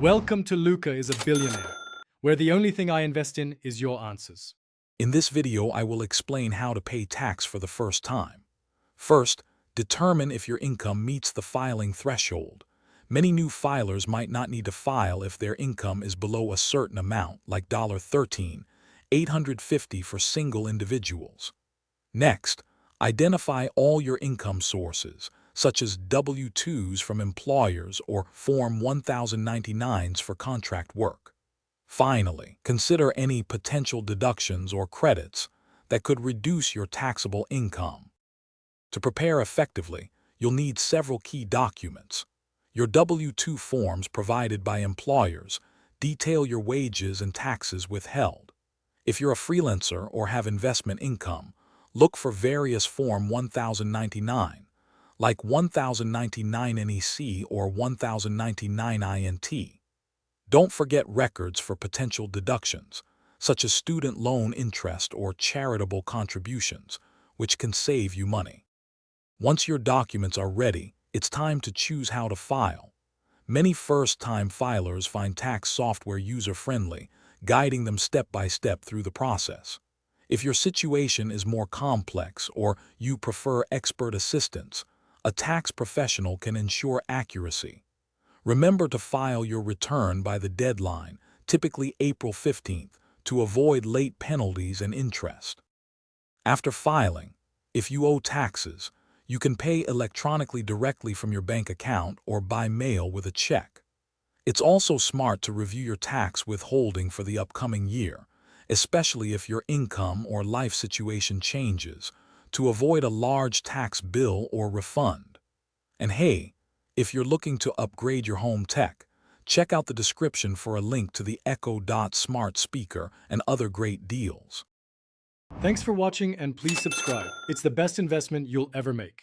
Welcome to Luca is a Billionaire, where the only thing I invest in is your answers. In this video, I will explain how to pay tax for the first time. First, determine if your income meets the filing threshold. Many new filers might not need to file if their income is below a certain amount, like $13,850 for single individuals. Next, identify all your income sources, such as W-2s from employers or Form 1099s for contract work. Finally, consider any potential deductions or credits that could reduce your taxable income. To prepare effectively, you'll need several key documents. Your W-2 forms provided by employers detail your wages and taxes withheld. If you're a freelancer or have investment income, look for various Form 1099, like 1099 NEC or 1099 INT. Don't forget records for potential deductions, such as student loan interest or charitable contributions, which can save you money. Once your documents are ready, it's time to choose how to file. Many first-time filers find tax software user-friendly, guiding them step-by-step through the process. If your situation is more complex or you prefer expert assistance, a tax professional can ensure accuracy. Remember to file your return by the deadline, typically April 15th, to avoid late penalties and interest. After filing, if you owe taxes, you can pay electronically directly from your bank account or by mail with a check. It's also smart to review your tax withholding for the upcoming year, especially if your income or life situation changes, to avoid a large tax bill or refund. And hey, if you're looking to upgrade your home tech, check out the description for a link to the Echo Dot smart speaker and other great deals. Thanks for watching and please subscribe. It's the best investment you'll ever make.